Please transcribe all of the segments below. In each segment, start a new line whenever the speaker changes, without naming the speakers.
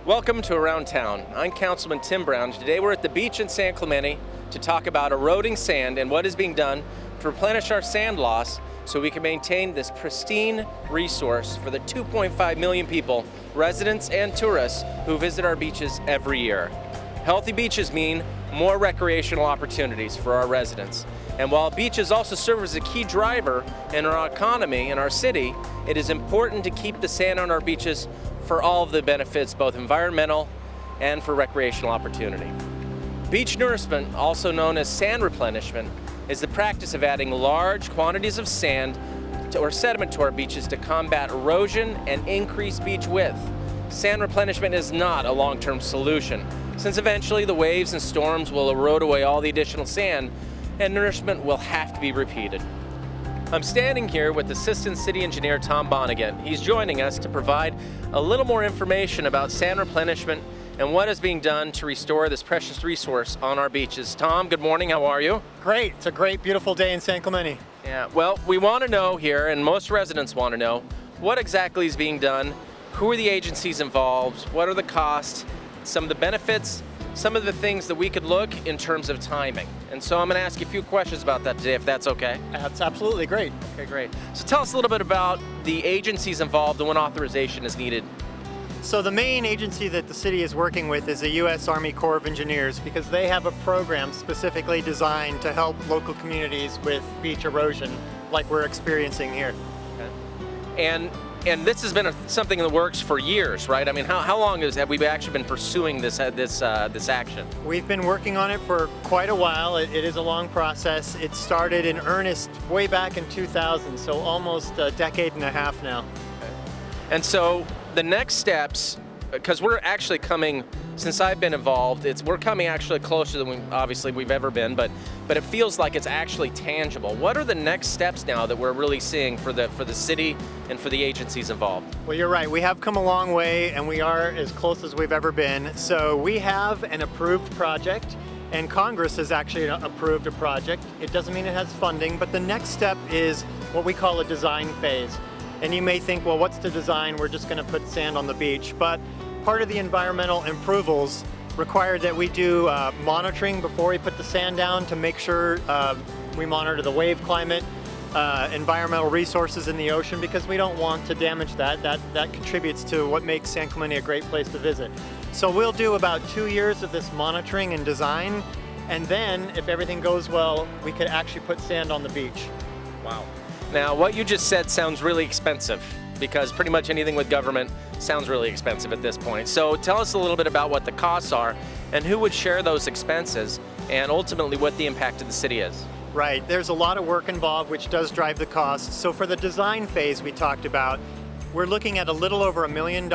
Welcome to Around Town. I'm Councilman Tim Brown. Today we're at the beach in San Clemente to talk about eroding sand and what is being done to replenish our sand loss so we can maintain this pristine resource for the 2.5 million people, residents and tourists, who visit our beaches every year. Healthy beaches mean more recreational opportunities for our residents. And while beaches also serve as a key driver in our economy in our city, it is important to keep the sand on our beaches for all of the benefits, both environmental and for recreational opportunity. Beach nourishment, also known as sand replenishment, is the practice of adding large quantities of sand or sediment to our beaches to combat erosion and increase beach width. Sand replenishment is not a long-term solution, since eventually the waves and storms will erode away all the additional sand and nourishment will have to be repeated. I'm standing here with Assistant City Engineer Tom Bonnigan. He's joining us to provide a little more information about sand replenishment and what is being done to restore this precious resource on our beaches. Tom, good morning, how are you?
Great, it's a great, beautiful day in San Clemente.
Yeah, well, we want to know here, and most residents want to know, what exactly is being done, who are the agencies involved, what are the costs, some of the benefits, some of the things that we could look in terms of timing. And so I'm going to ask you a few questions about that today, if that's okay.
That's absolutely great.
Okay, great. So tell us a little bit about the agencies involved and when authorization is needed.
So the main agency that the city is working with is the U.S. Army Corps of Engineers, because they have a program specifically designed to help local communities with beach erosion like we're experiencing here.
Okay. And this has been something that works for years, right? I mean, how long have we actually been pursuing this action?
We've been working on it for quite a while. It is a long process. It started in earnest way back in 2000, so almost a decade and a half now.
Okay. And so the next steps, because we're actually coming, since I've been involved, we're coming actually closer than we've ever been, but it feels like it's actually tangible. What are the next steps now that we're really seeing for the city and for the agencies involved?
Well, you're right. We have come a long way, and we are as close as we've ever been. So we have an approved project, and Congress has actually approved a project. It doesn't mean it has funding, but the next step is what we call a design phase. And you may think, well, what's the design? We're just going to put sand on the beach. But part of the environmental approvals require that we do monitoring before we put the sand down to make sure we monitor the wave climate, environmental resources in the ocean, because we don't want to damage that. That contributes to what makes San Clemente a great place to visit. So we'll do about 2 years of this monitoring and design, and then if everything goes well, we could actually put sand on the beach.
Wow. Now, what you just said sounds really expensive, because pretty much anything with government sounds really expensive at this point. So tell us a little bit about what the costs are and who would share those expenses and ultimately what the impact to the city is.
Right, there's a lot of work involved which does drive the cost. So for the design phase we talked about, we're looking at a little over $1 million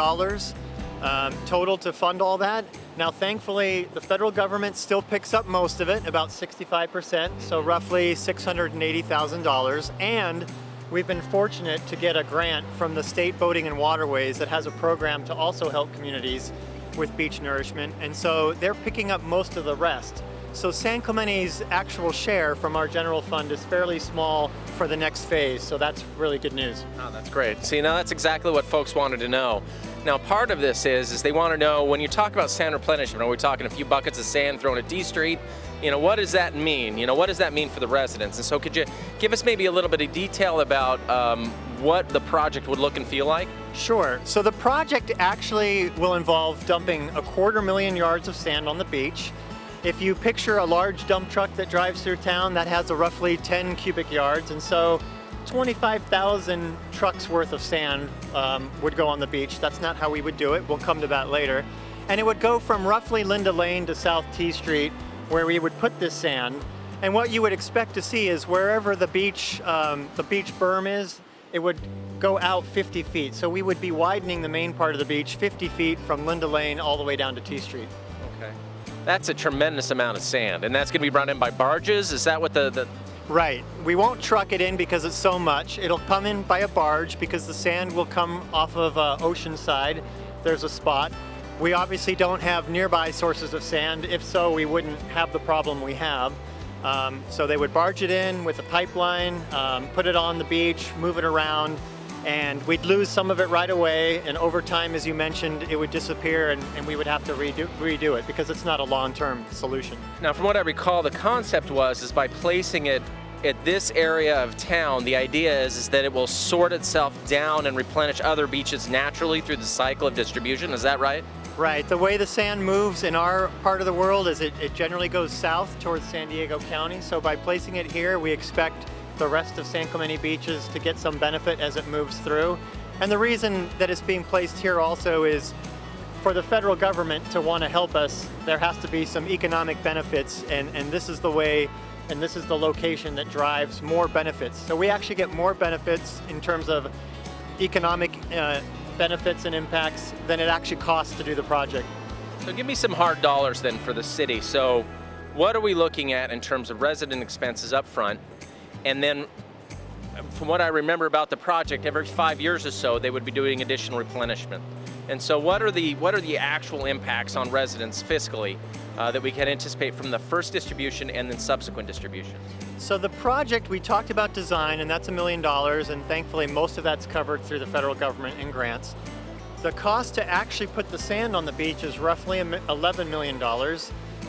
total to fund all that. Now thankfully the federal government still picks up most of it, about 65%, so roughly $680,000, and we've been fortunate to get a grant from the State Boating and Waterways that has a program to also help communities with beach nourishment, and so they're picking up most of the rest. So San Clemente's actual share from our general fund is fairly small for the next phase, so that's really good news.
Oh, that's great. See, now that's exactly what folks wanted to know. Now, part of this is they want to know, when you talk about sand replenishment, are we talking a few buckets of sand thrown at D Street? You know, what does that mean? You know, what does that mean for the residents? And so could you give us maybe a little bit of detail about what the project would look and feel like?
Sure. So the project actually will involve dumping 250,000 yards of sand on the beach. If you picture a large dump truck that drives through town, that has a roughly 10 cubic yards, and so 25,000 trucks worth of sand would go on the beach. That's not how we would do it. We'll come to that later. And it would go from roughly Linda Lane to South T Street, where we would put this sand. And what you would expect to see is wherever the beach berm is, it would go out 50 feet. So we would be widening the main part of the beach 50 feet from Linda Lane all the way down to T Street.
Okay. That's a tremendous amount of sand, and that's going to be brought in by barges? Is that what the...
Right. We won't truck it in because it's so much. It'll come in by a barge because the sand will come off of Oceanside. There's a spot. We obviously don't have nearby sources of sand. If so, we wouldn't have the problem we have. So they would barge it in with a pipeline, put it on the beach, move it around, and we'd lose some of it right away, and over time, as you mentioned, it would disappear and we would have to redo it because it's not a long-term solution.
Now, from what I recall, the concept is by placing it at this area of town, the idea is that it will sort itself down and replenish other beaches naturally through the cycle of distribution. Is that right?
Right. The way the sand moves in our part of the world is it generally goes south towards San Diego County. So by placing it here, we expect the rest of San Clemente beaches to get some benefit as it moves through. And the reason that it's being placed here also is for the federal government to want to help us, there has to be some economic benefits, and this is the way, and this is the location that drives more benefits. So we actually get more benefits in terms of economic benefits and impacts than it actually costs to do the project.
So give me some hard dollars then for the city. So what are we looking at in terms of resident expenses up front? And then from what I remember about the project, every 5 years or so, they would be doing additional replenishment. And so what are the actual impacts on residents fiscally that we can anticipate from the first distribution and then subsequent distributions?
So the project, we talked about design, and that's $1 million, and thankfully most of that's covered through the federal government in grants. The cost to actually put the sand on the beach is roughly $11 million.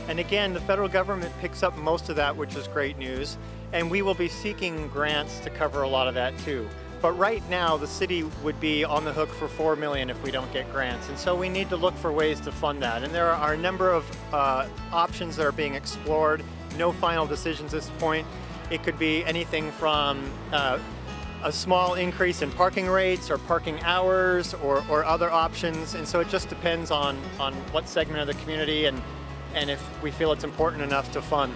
And again, the federal government picks up most of that, which is great news. And we will be seeking grants to cover a lot of that too. But right now, the city would be on the hook for $4 million if we don't get grants. And so we need to look for ways to fund that. And there are a number of options that are being explored. No final decisions at this point. It could be anything from a small increase in parking rates or parking hours or other options. And so it just depends on what segment of the community and if we feel it's important enough to fund.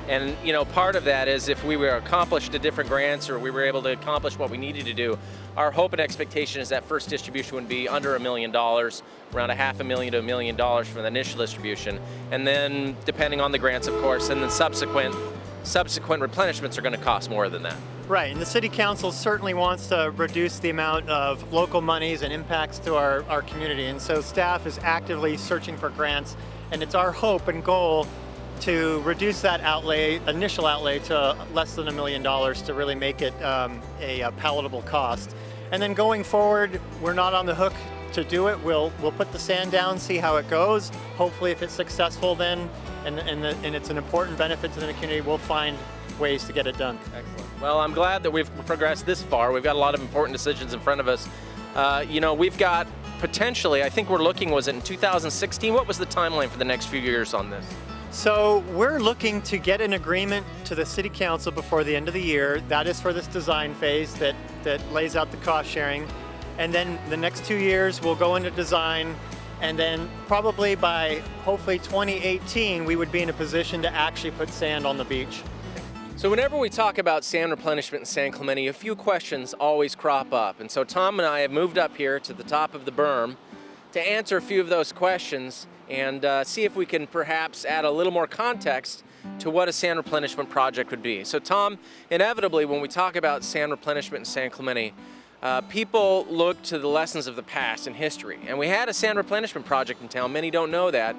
And you know, part of that is if we were accomplished the different grants or we were able to accomplish what we needed to do, our hope and expectation is that first distribution would be under $1 million, around $500,000 to $1 million for the initial distribution. And then depending on the grants, of course, and then subsequent replenishments are going to cost more than that.
Right, and the City Council certainly wants to reduce the amount of local monies and impacts to our community. And so staff is actively searching for grants, and it's our hope and goal to reduce that initial outlay to less than $1 million to really make it a palatable cost. And then going forward, we're not on the hook to do it. We'll put the sand down, see how it goes. Hopefully if it's successful then, and it's an important benefit to the community, we'll find ways to get it done.
Excellent. Well, I'm glad that we've progressed this far. We've got a lot of important decisions in front of us. You know, we've got potentially, I think we're looking, was it in 2016? What was the timeline for the next few years on this?
So we're looking to get an agreement to the City Council before the end of the year. That is for this design phase that lays out the cost sharing. And then the next 2 years we'll go into design, and then probably by hopefully 2018 we would be in a position to actually put sand on the beach.
So whenever we talk about sand replenishment in San Clemente, a few questions always crop up. And so Tom and I have moved up here to the top of the berm to answer a few of those questions and see if we can perhaps add a little more context to what a sand replenishment project would be. So Tom, inevitably when we talk about sand replenishment in San Clemente, people look to the lessons of the past and history. And we had a sand replenishment project in town, many don't know that,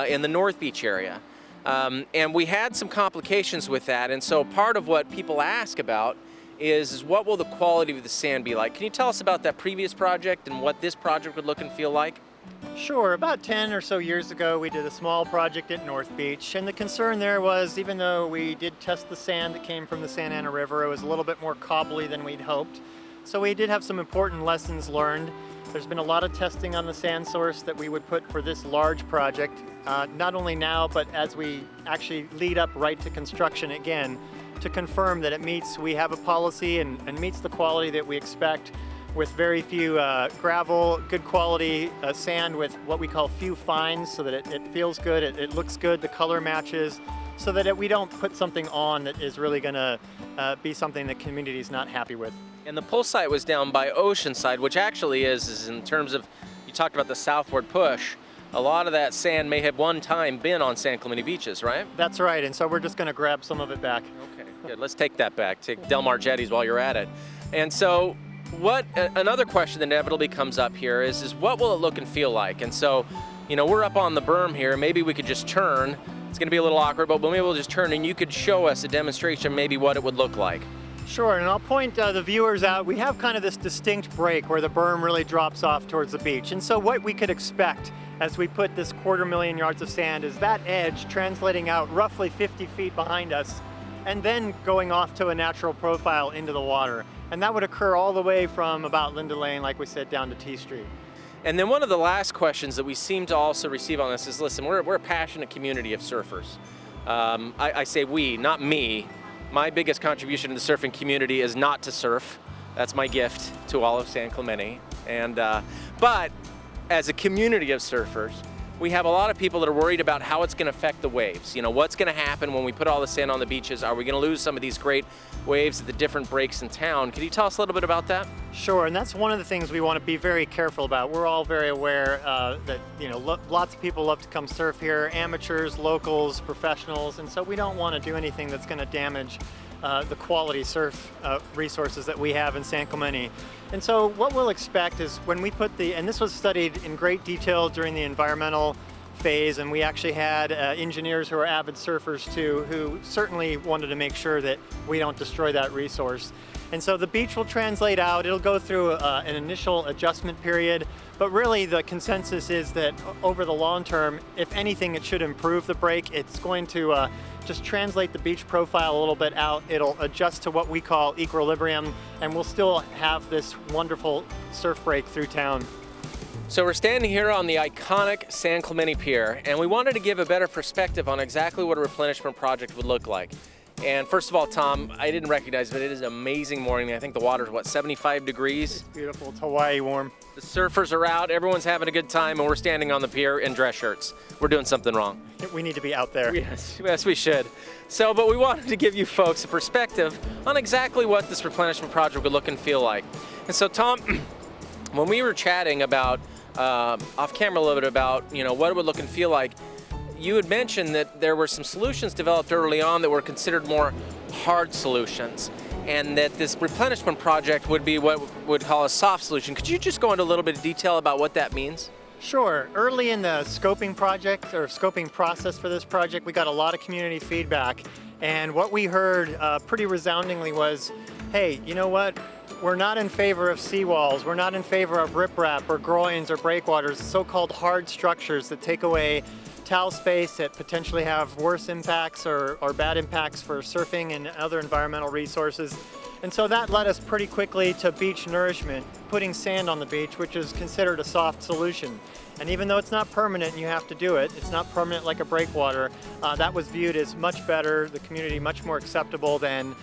in the North Beach area. And we had some complications with that, and so part of what people ask about is what will the quality of the sand be like? Can you tell us about that previous project and what this project would look and feel like?
Sure. About 10 or so years ago, we did a small project at North Beach, and the concern there was, even though we did test the sand that came from the Santa Ana River, it was a little bit more cobbly than we'd hoped. So we did have some important lessons learned. There's been a lot of testing on the sand source that we would put for this large project, not only now, but as we actually lead up right to construction again, to confirm that it meets, we have a policy and meets the quality that we expect, with very few gravel, good quality sand with what we call few fines, so that it feels good, it looks good, the color matches, so that we don't put something on that is really going to be something the community is not happy with.
And the pull site was down by Oceanside, which actually is in terms of, you talked about the southward push, a lot of that sand may have one time been on San Clemente beaches, right?
That's right, and so we're just going to grab some of it back.
Okay, good. Let's take that back. Take Del Mar Jetties while you're at it. And so another question that inevitably comes up here is what will it look and feel like? And so, you know, we're up on the berm here. Maybe we could just turn. It's going to be a little awkward, but maybe we'll just turn and you could show us a demonstration maybe what it would look like.
Sure, and I'll point the viewers out. We have kind of this distinct break where the berm really drops off towards the beach. And so what we could expect as we put this 250,000 yards of sand is that edge translating out roughly 50 feet behind us and then going off to a natural profile into the water. And that would occur all the way from about Linda Lane, like we said, down to T Street.
And then one of the last questions that we seem to also receive on this is, listen, we're a passionate community of surfers. I say we, not me. My biggest contribution to the surfing community is not to surf. That's my gift to all of San Clemente. But as a community of surfers, we have a lot of people that are worried about how it's going to affect the waves. You know, what's going to happen when we put all the sand on the beaches? Are we going to lose some of these great waves at the different breaks in town? Can you tell us a little bit about that?
Sure, and that's one of the things we want to be very careful about. We're all very aware that, lots of people love to come surf here, amateurs, locals, professionals, and so we don't want to do anything that's going to damage the quality surf resources that we have in San Clemente. And so what we'll expect is when we put and this was studied in great detail during the environmental phase, and we actually had engineers who are avid surfers too, who certainly wanted to make sure that we don't destroy that resource. And so the beach will translate out, it'll go through an initial adjustment period, but really the consensus is that over the long term, if anything, it should improve the break. It's going to just translate the beach profile a little bit out. It'll adjust to what we call equilibrium, and we'll still have this wonderful surf break through town.
So we're standing here on the iconic San Clemente Pier, and we wanted to give a better perspective on exactly what a replenishment project would look like. And first of all, Tom, I didn't recognize, but it is an amazing morning. I think the water's, 75 degrees?
It's beautiful. It's Hawaii warm.
The surfers are out, everyone's having a good time, and we're standing on the pier in dress shirts. We're doing something wrong.
We need to be out there.
Yes, we should. But we wanted to give you folks a perspective on exactly what this replenishment project would look and feel like. And so, Tom, when we were chatting about, off camera a little bit about, what it would look and feel like, you had mentioned that there were some solutions developed early on that were considered more hard solutions, and that this replenishment project would be what we'd call a soft solution. Could you just go into a little bit of detail about what that means?
Sure. Early in the scoping project or scoping process for this project, we got a lot of community feedback, and what we heard pretty resoundingly was, hey, you know what? We're not in favor of seawalls. We're not in favor of riprap or groins or breakwaters, so-called hard structures that take away towel space, that potentially have worse impacts or bad impacts for surfing and other environmental resources. And so that led us pretty quickly to beach nourishment, putting sand on the beach, which is considered a soft solution. And even though it's not permanent and you have to do it, it's not permanent like a breakwater, that was viewed as much better, the community much more acceptable than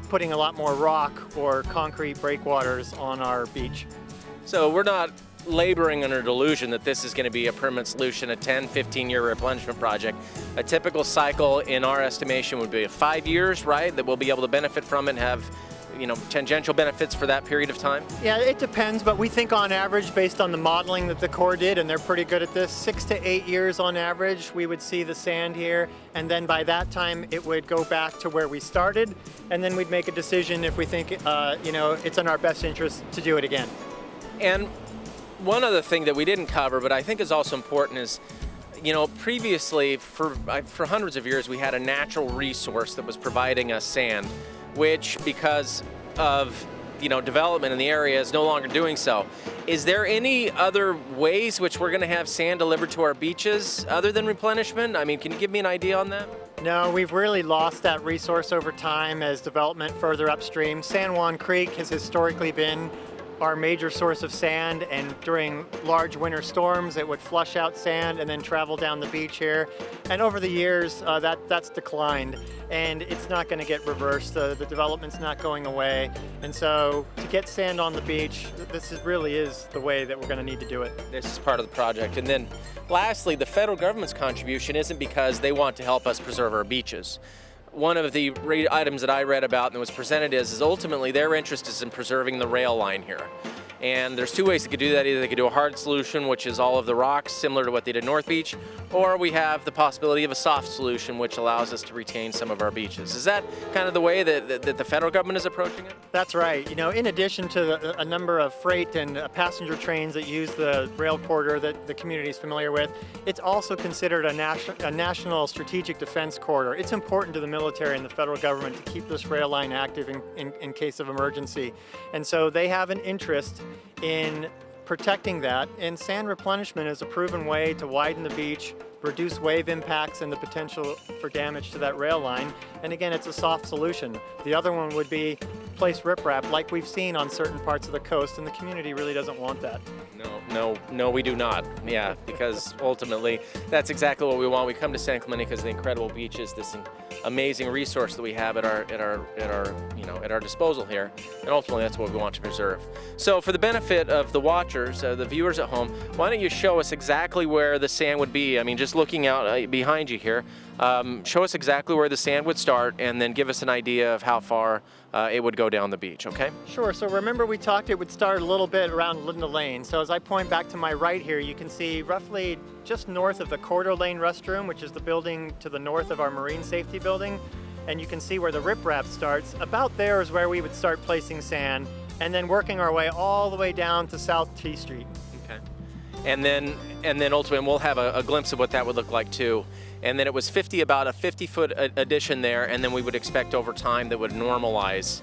putting a lot more rock or concrete breakwaters on our beach.
So we're not laboring under delusion that this is going to be a permanent solution, a 10, 15-year replenishment project. A typical cycle in our estimation would be 5 years, right? That we'll be able to benefit from and have, tangential benefits for that period of time?
Yeah, it depends, but we think on average, based on the modeling that the Corps did, and they're pretty good at this, 6 to 8 years on average, we would see the sand here, and then by that time it would go back to where we started, and then we'd make a decision if we think, it's in our best interest to do it again.
And one other thing that we didn't cover, but I think is also important is, previously, for hundreds of years, we had a natural resource that was providing us sand, which, because of development in the area, is no longer doing so. Is there any other ways which we're going to have sand delivered to our beaches other than replenishment? I mean, can you give me an idea on that?
No, we've really lost that resource over time as development further upstream. San Juan Creek has historically been our major source of sand, and during large winter storms it would flush out sand and then travel down the beach here. And over the years that's declined, and it's not going to get reversed. The development's not going away, and so to get sand on the beach, really is the way that we're going to need to do it.
This is part of the project. And then lastly, the federal government's contribution isn't because they want to help us preserve our beaches. One of the items that I read about and was presented is ultimately their interest is in preserving the rail line here. And there's two ways they could do that. Either they could do a hard solution, which is all of the rocks, similar to what they did at North Beach, or we have the possibility of a soft solution, which allows us to retain some of our beaches. Is that kind of the way that the federal government is approaching it?
That's right. You know, in addition to a number of freight and passenger trains that use the rail corridor that the community is familiar with, it's also considered a national strategic defense corridor. It's important to the military and the federal government to keep this rail line active in case of emergency. And so they have an interest in protecting that, and sand replenishment is a proven way to widen the beach, reduce wave impacts and the potential for damage to that rail line. And again, it's a soft solution. The other one would be place riprap like we've seen on certain parts of the coast, and the community really doesn't want that.
No, we do not. Yeah, because ultimately that's exactly what we want. We come to San Clemente because of the incredible beaches, this amazing resource that we have at our disposal here, and ultimately that's what we want to preserve. So for the benefit of the watchers, the viewers at home, why don't you show us exactly where the sand would be? I mean, just looking out behind you here, show us exactly where the sand would start, and then give us an idea of how far it would go down the beach, okay?
Sure, so remember we talked it would start a little bit around Linda Lane. So as I point back to my right here, you can see roughly just north of the Corridor Lane restroom, which is the building to the north of our marine safety building, and you can see where the riprap starts. About there is where we would start placing sand, and then working our way all the way down to South T Street.
Okay. And then ultimately we'll have a glimpse of what that would look like too. And then it was about a 50-foot addition there, and then we would expect over time that would normalize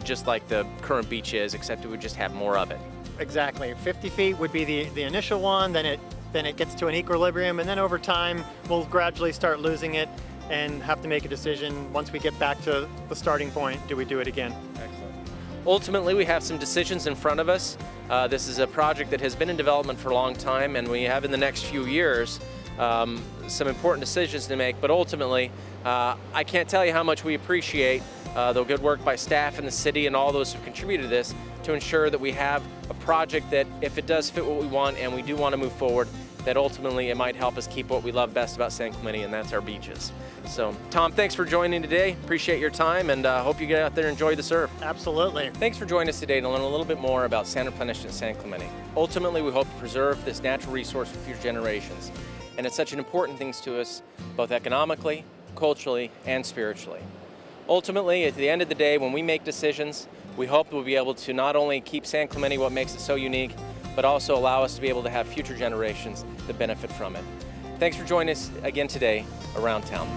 just like the current beach is, except it would just have more of it.
Exactly. 50 feet would be the initial one, then it gets to an equilibrium, and then over time we'll gradually start losing it and have to make a decision once we get back to the starting point. Do we do it again?
Excellent. Ultimately, we have some decisions in front of us. This is a project that has been in development for a long time, and we have in the next few years some important decisions to make, but ultimately I can't tell you how much we appreciate the good work by staff in the city and all those who contributed to this to ensure that we have a project that, if it does fit what we want and we do want to move forward, that ultimately it might help us keep what we love best about San Clemente, and that's our beaches. So Tom, thanks for joining today. Appreciate your time, and hope you get out there and enjoy the surf.
Absolutely.
Thanks for joining us today to learn a little bit more about sand replenishment in San Clemente. Ultimately, we hope to preserve this natural resource for future generations. And it's such an important thing to us, both economically, culturally, and spiritually. Ultimately, at the end of the day, when we make decisions, we hope we'll be able to not only keep San Clemente what makes it so unique, but also allow us to be able to have future generations that benefit from it. Thanks for joining us again today around town.